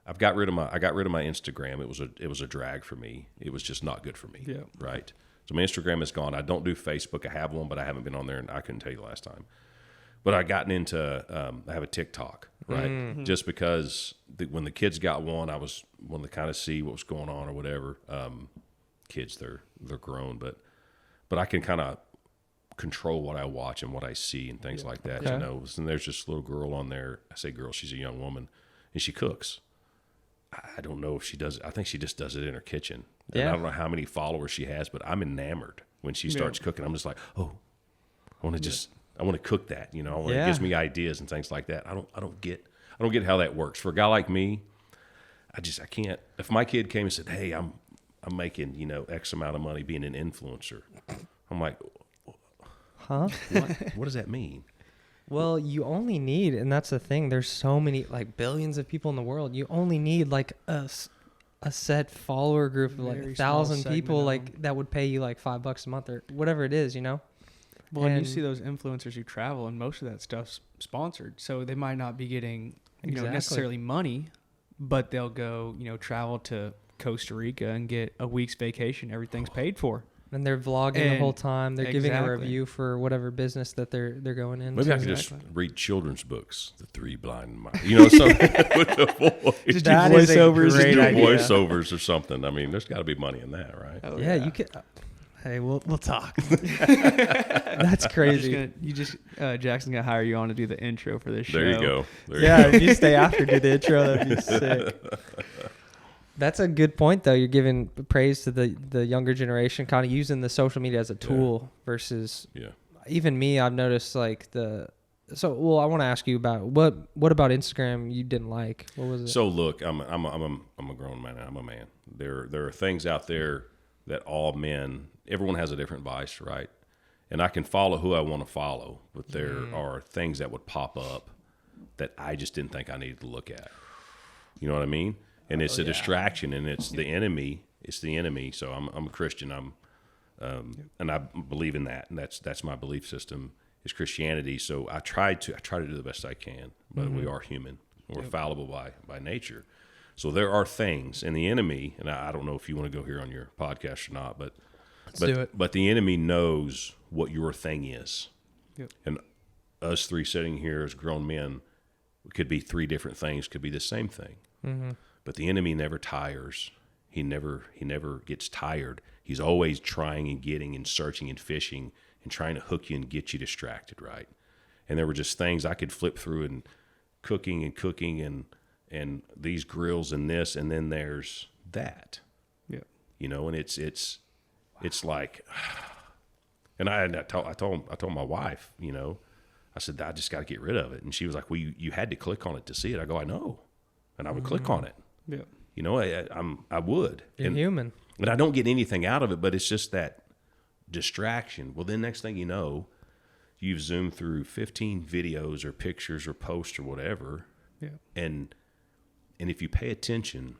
I got rid of my Instagram. It was a drag for me. It was just not good for me. Yeah. Right. So my Instagram is gone. I don't do Facebook. I have one, but I haven't been on there, and I couldn't tell you the last time. But I gotten into I have a TikTok, right? Mm-hmm. Just because when the kids got one, I was wanting to kind of see what was going on or whatever. Kids, they're grown, but I can kind of control what I watch and what I see and things like that. Okay. You know, and there's this little girl on there. I say girl, she's a young woman, and she cooks. I don't know if she does. I think she just does it in her kitchen. And I don't know how many followers she has, but I'm enamored when she starts cooking. I'm just like, oh, I want to cook that. You know, it gives me ideas and things like that. I don't get how that works. For a guy like me, I can't. If my kid came and said, hey, I'm making, you know, X amount of money being an influencer, I'm like, huh? What does that mean? Well, you only need, and that's the thing, there's so many, like billions of people in the world. You only need like a set follower group of like 1,000 people like that would pay you like $5 a month or whatever it is, you know? Well, and you see those influencers who travel, and most of that stuff's sponsored. So they might not be getting, you know, necessarily money, but they'll go, you know, travel to Costa Rica and get a week's vacation. Everything's paid for. And they're vlogging the whole time. They're giving a review for whatever business that they're going into. Maybe I could just read children's books, The Three Blind Mice. You know, something with the voice. Just do voiceovers. Just do voiceovers or something. I mean, there's got to be money in that, right? Oh, yeah, you could. Hey, we'll talk. That's crazy. Jackson's gonna hire you on to do the intro for this show. There you go. If you stay after, do the intro. That'd be sick. That's a good point, though. You're giving praise to the younger generation, kind of using the social media as a tool versus even me. I've noticed like I want to ask you about what about Instagram you didn't like? What was it? So look, I'm a grown man. I'm a man. There are things out there that all men. Everyone has a different vice, right? And I can follow who I want to follow, but there are things that would pop up that I just didn't think I needed to look at. You know what I mean? And it's a distraction, and it's the enemy. It's the enemy. So I'm a Christian. And I believe in that, and that's my belief system is Christianity. So I try to do the best I can, but we are human. We're fallible by nature. So there are things, and the enemy. And I don't know if you want to go here on your podcast or not, but let's do it. But the enemy knows what your thing is, yep. And us three sitting here as grown men could be three different things. Could be the same thing. Mm-hmm. But the enemy never tires. He never gets tired. He's always trying and getting and searching and fishing and trying to hook you and get you distracted, right? And there were just things I could flip through and cooking and these grills and this, and then there's that. Yeah. You know, and it's like, and I told my wife, you know, I said, I just got to get rid of it. And she was like, well, you had to click on it to see it. I go, I know. And I would click on it. Yeah. You know, I would. You're human. And I don't get anything out of it, but it's just that distraction. Well, then next thing you know, you've zoomed through 15 videos or pictures or posts or whatever. Yeah. And if you pay attention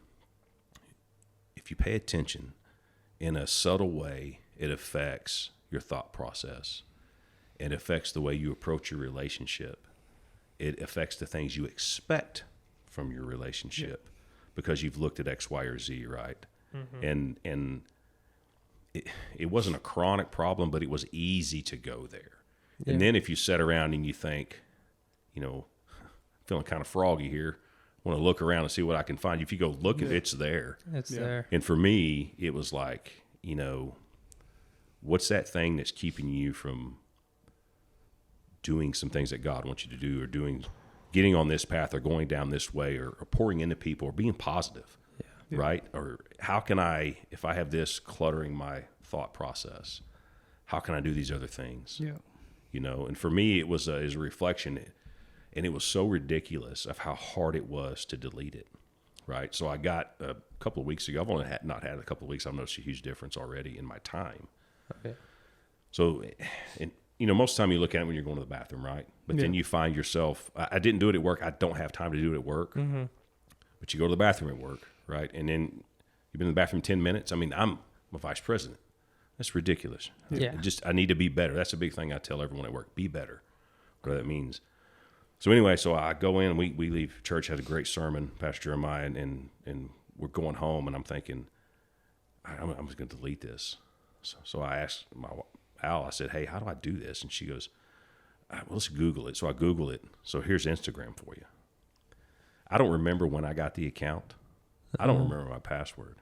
in a subtle way, it affects your thought process. It affects the way you approach your relationship. It affects the things you expect from your relationship because you've looked at X, Y, or Z, right? Mm-hmm. And it wasn't a chronic problem, but it was easy to go there. Yeah. And then if you sit around and you think, you know, feeling kind of froggy here, want to look around and see what I can find. If you go look at it, it's there. It's there. And for me, it was like, you know, what's that thing that's keeping you from doing some things that God wants you to do, or getting on this path, or going down this way, or pouring into people, or being positive, right? Or how can I, if I have this cluttering my thought process, how can I do these other things? Yeah. You know, and for me, it was a reflection, and it was so ridiculous of how hard it was to delete it, right? So I got a couple of weeks ago, I've only not had a couple of weeks, I've noticed a huge difference already in my time. Okay. So, and you know, most of the time you look at it when you're going to the bathroom, right? But then you find yourself, I didn't do it at work. I don't have time to do it at work. Mm-hmm. But you go to the bathroom at work, right? And then you've been in the bathroom 10 minutes. I mean, I'm a vice president. That's ridiculous. Yeah. I need to be better. That's a big thing I tell everyone at work. Be better. Whatever that means. So anyway, so I go in, we leave church, had a great sermon, Pastor Jeremiah, and we're going home, and I'm thinking, I'm just going to delete this. So I asked Al, I said, hey, how do I do this? And she goes, well, let's Google it. So I Google it. So here's Instagram for you. I don't remember when I got the account. I don't remember my password.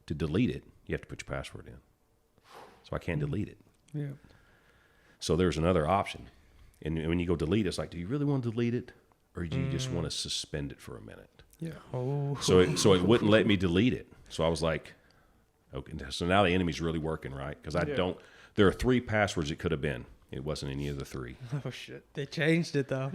To delete it, you have to put your password in. So I can't delete it. Yeah. So there's another option. And when you go delete, it's like, do you really want to delete it? Or do you just want to suspend it for a minute? Yeah. Oh. So it wouldn't let me delete it. So I was like, okay. So now the enemy's really working, right? Because there are 3 passwords it could have been. It wasn't any of the 3. Oh, shit. They changed it, though.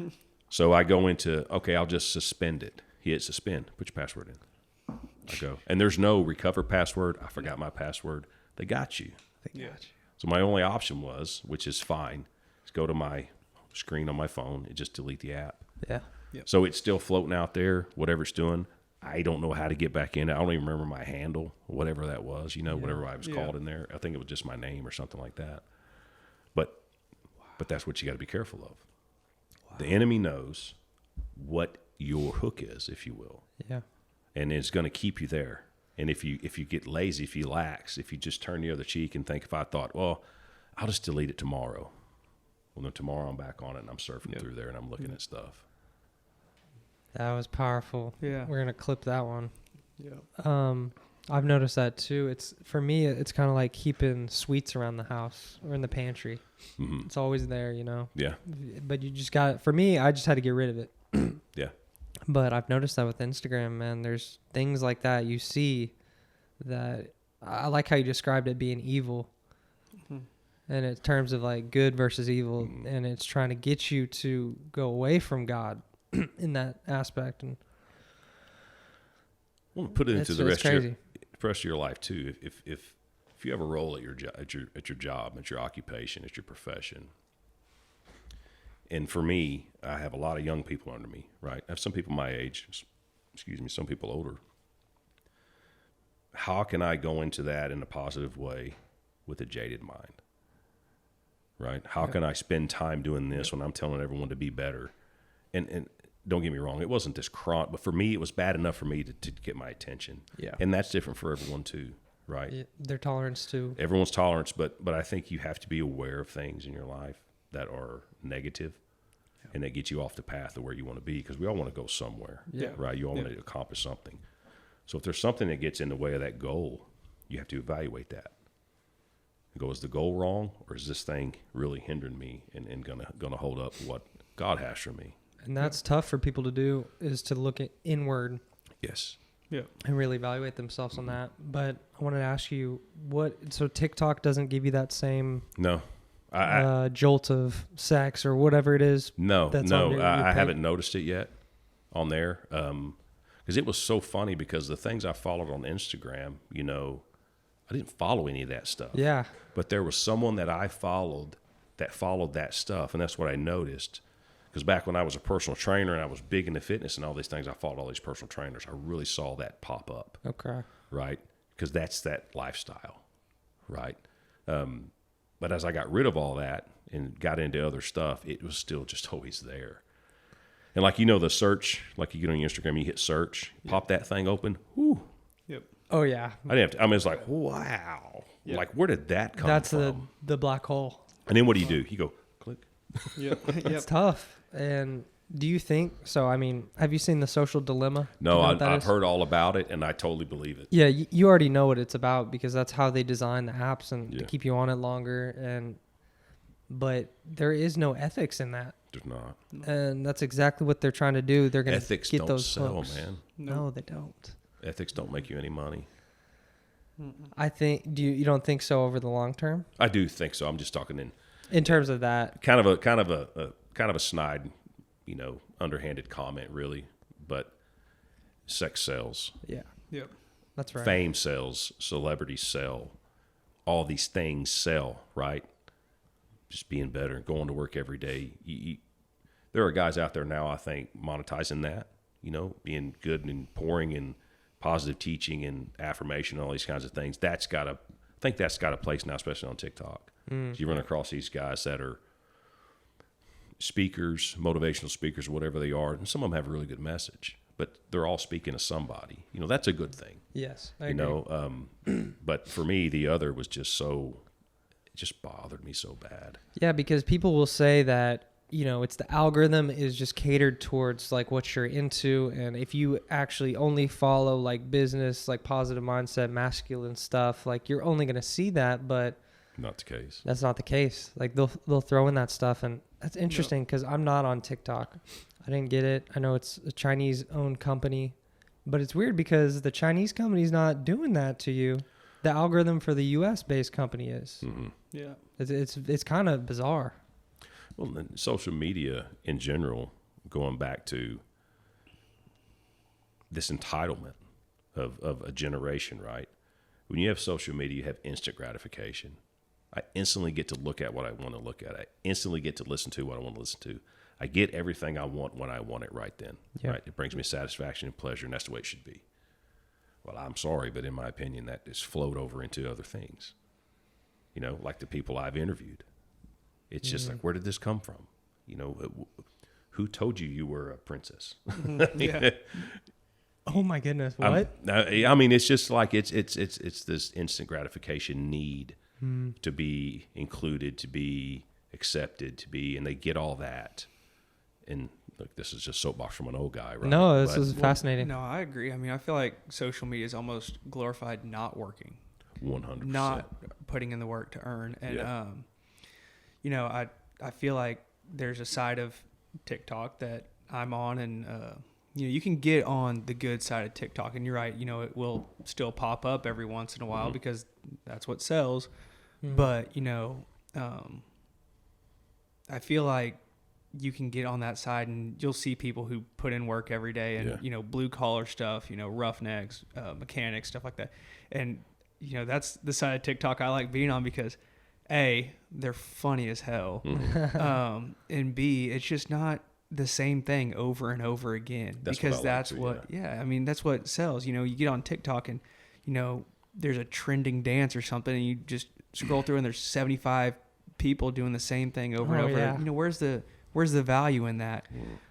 So I go into, okay, I'll just suspend it. Hit suspend. Put your password in. I go. And there's no recover password. I forgot my password. They got you. They got you. So my only option was, which is fine, is go to my screen on my phone and just delete the app. Yeah. Yep. So it's still floating out there, whatever it's doing. I don't know how to get back in it. I don't even remember my handle, whatever that was, whatever I was called in there. I think it was just my name or something like that. But that's what you got to be careful of. Wow. The enemy knows what your hook is, if you will. Yeah. And it's going to keep you there. And if you get lazy, if you lax, if you just turn the other cheek and think, if I thought, well, I'll just delete it tomorrow. Well, then tomorrow I'm back on it and I'm surfing through there and I'm looking at stuff. That was powerful. Yeah. We're going to clip that one. Yeah. I've noticed that too. It's for me, it's kind of like keeping sweets around the house or in the pantry. Mm-hmm. It's always there, Yeah. But you just got, for me, I just had to get rid of it. Yeah. But I've noticed that with Instagram, man, there's things like that you see that I like how you described it being evil. Mm-hmm. And in terms of like good versus evil, and it's trying to get you to go away from God in that aspect. And I want to put it into the rest of your life too. If you have a role at your job, at your occupation, at your profession, and for me, I have a lot of young people under me. Right, I have some people my age, some people older. How can I go into that in a positive way with a jaded mind? Right? How can I spend time doing this when I'm telling everyone to be better? And don't get me wrong, it wasn't this chronic, but for me, it was bad enough for me to get my attention. Yeah. And that's different for everyone too, right? yeah, their tolerance too. Everyone's tolerance, but I think you have to be aware of things in your life that are negative and that get you off the path of where you want to be, because we all want to go somewhere, right? You all want to accomplish something. So if there's something that gets in the way of that goal, you have to evaluate that. Go, is the goal wrong, or is this thing really hindering me and gonna hold up what God has for me? And that's tough for people to do, is to look at inward. Yes. Yeah. And really evaluate themselves on that. But I wanted to ask you, so TikTok doesn't give you that same No. jolt of sex or whatever it is? I haven't noticed it yet on there. Because it was so funny, because the things I followed on Instagram, I didn't follow any of that stuff. Yeah. But there was someone that I followed that stuff, and that's what I noticed. Because back when I was a personal trainer and I was big into fitness and all these things, I followed all these personal trainers. I really saw that pop up. Okay. Right? Because that's that lifestyle. Right? But as I got rid of all that and got into other stuff, it was still just always there. And the search, like you get on your Instagram, you hit search, pop that thing open. Whoo. Yep. Oh, yeah. I didn't have to. I mean, it's like, wow. Yep. Like, where did that come from? That's the black hole. And then what do? You go, click. Yep. It's tough. And do you think so? I mean, have you seen The Social Dilemma? No, I've heard all about it, and I totally believe it. Yeah, you already know what it's about, because that's how they design the apps and to keep you on it longer. But there is no ethics in that. There's not. And that's exactly what they're trying to do. They're going to get those sell, hooks. man. No, they don't. Ethics don't make you any money. I think. You don't think so over the long term? I do think so. I'm just talking in terms of that. Kind of a snide, underhanded comment, really. But sex sells. Yeah. Yep. That's right. Fame sells. Celebrities sell. All these things sell, right? Just being better, going to work every day. There are guys out there now, I think, monetizing that. Being good and pouring in positive teaching and affirmation, all these kinds of things. I think that's got a place now, especially on TikTok. So you run across these guys that are, speakers, motivational speakers, whatever they are, and some of them have a really good message, but they're all speaking to somebody. That's a good thing. Yes, I agree. But for me, the other was just it just bothered me so bad. Yeah, because people will say that, it's the algorithm is just catered towards like what you're into. And if you actually only follow like business, like positive mindset, masculine stuff, like you're only going to see that, but not the case. That's not the case. Like they'll throw in that stuff. And that's interesting because I'm not on TikTok. I didn't get it. I know it's a Chinese owned company, but it's weird because the Chinese company's not doing that to you. The algorithm for the US based company is. Mm-hmm. Yeah. It's kind of bizarre. Well, then social media in general, going back to this entitlement of a generation, right? When you have social media, you have instant gratification. I instantly get to look at what I want to look at. I instantly get to listen to what I want to listen to. I get everything I want when I want it right then. Yeah. Right? It brings me satisfaction and pleasure, and that's the way it should be. Well, I'm sorry, but in my opinion, that has flowed over into other things. Like the people I've interviewed. It's just like, where did this come from? Who told you were a princess? Yeah. Oh my goodness! What? I mean, it's just like it's this instant gratification need to be included, to be accepted, and they get all that. And look, this is just soapbox from an old guy, right? No, this is fascinating. No, I agree. I mean, I feel like social media is almost glorified not working. 100%. Not putting in the work to earn. And, I feel like there's a side of TikTok that I'm on, and, you can get on the good side of TikTok, and you're right. It will still pop up every once in a while because that's what sells. But, I feel like you can get on that side and you'll see people who put in work every day and, blue collar stuff, roughnecks, mechanics, stuff like that. And, that's the side of TikTok I like being on because A, they're funny as hell. And B, it's just not the same thing over and over again. That's what sells. You get on TikTok and, there's a trending dance or something and you just scroll through and there's 75 people doing the same thing over and over. Yeah. Where's the value in that?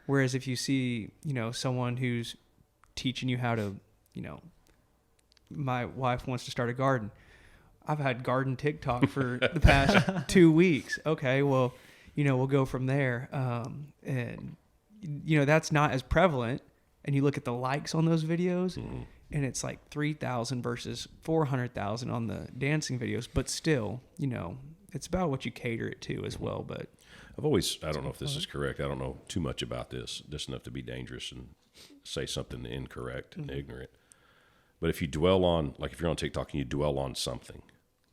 Whereas if you see, someone who's teaching you how to, my wife wants to start a garden. I've had garden TikTok for the past 2 weeks. Okay, well, we'll go from there. And, that's not as prevalent. And you look at the likes on those videos, and it's like 3,000 versus 400,000 on the dancing videos. But still, it's about what you cater it to as well. But I don't know if this is correct. I don't know too much about this, just enough to be dangerous and say something incorrect and ignorant. But if you dwell on, like if you're on TikTok and you dwell on something,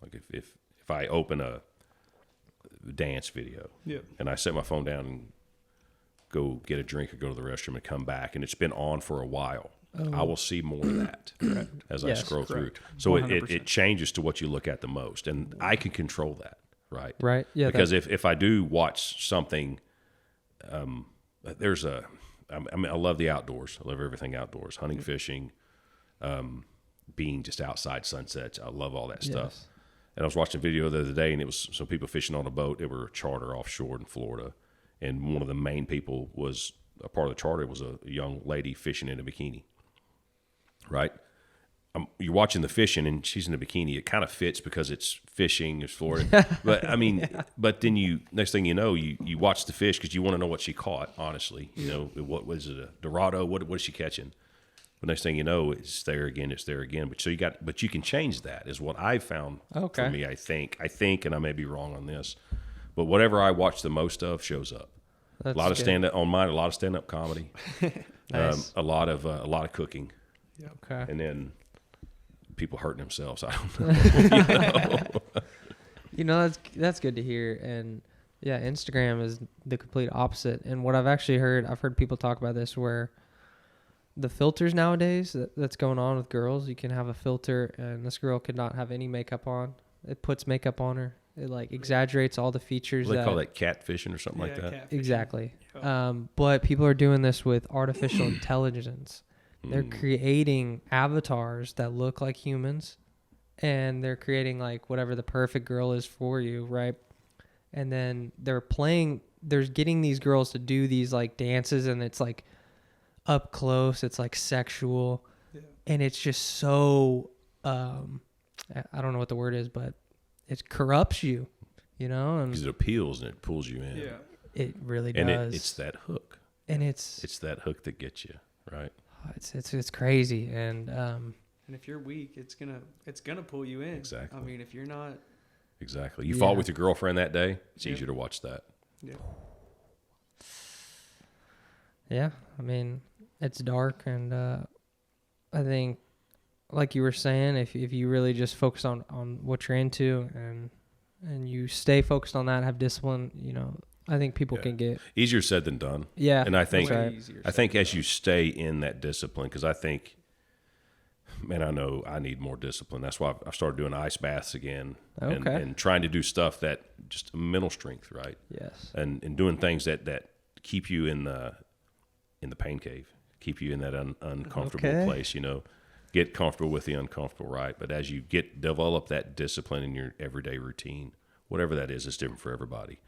like if I open a dance video and I set my phone down and go get a drink or go to the restroom and come back and it's been on for a while, I will see more of that as I scroll through. So it changes to what you look at the most. And I can control that, right? Right. Yeah. Because if I do watch something, I love the outdoors. I love everything outdoors, hunting, fishing, being just outside sunsets. I love all that stuff. And I was watching a video the other day, and it was some people fishing on a boat. They were a charter offshore in Florida, and one of the main people was a part of the charter was a young lady fishing in a bikini. Right? You're watching the fishing, and she's in a bikini. It kind of fits because it's fishing, it's Florida. But I mean, but then next thing you know, you watch the fish because you want to know what she caught. Honestly, what was it? A Dorado? What is she catching? But next thing you know, it's there again. But you can change that. Is what I've found for me. I think, and I may be wrong on this, but whatever I watch the most of shows up. That's a lot of stand up on mine. A lot of stand up comedy. Nice. A lot of cooking. Yeah. Okay. And then people hurting themselves. I don't know. That's good to hear. And yeah, Instagram is the complete opposite. And what I've heard people talk about this where the filters nowadays that's going on with girls, you can have a filter and this girl could not have any makeup on. It puts makeup on her. It like exaggerates all the features. They call that catfishing or something like that. Catfishing. Exactly. But people are doing this with artificial intelligence. They're creating avatars that look like humans, and they're creating like whatever the perfect girl is for you, right? And then they're playing there's getting these girls to do these like dances, and it's like up close, it's like sexual, and it's just so I don't know what the word is, but it corrupts you, you know, and because it appeals and it pulls you in. Yeah, it really does. And it's that hook. And it's that hook that gets you, right? It's crazy. And if you're weak, it's gonna pull you in. Exactly. I mean, if you're not. Exactly. You fought with your girlfriend that day. It's easier to watch that. Yeah. Yeah. I mean, it's dark, and I think, like you were saying, if you really just focus on what you're into and you stay focused on that, have discipline, you know, I think people can get easier said than done. Yeah. And I think Right. as you stay in that discipline, because I think, man, I know I need more discipline. That's why I started doing ice baths again, and trying to do stuff that just mental strength, right? Yes. And doing things that keep you in the pain cave, keep you in that uncomfortable place. You know, get comfortable with the uncomfortable, right? But as you develop that discipline in your everyday routine, whatever that is, it's different for everybody.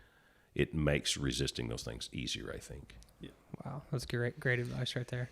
It makes resisting those things easier, I think. Yeah. Wow, that's great advice right there.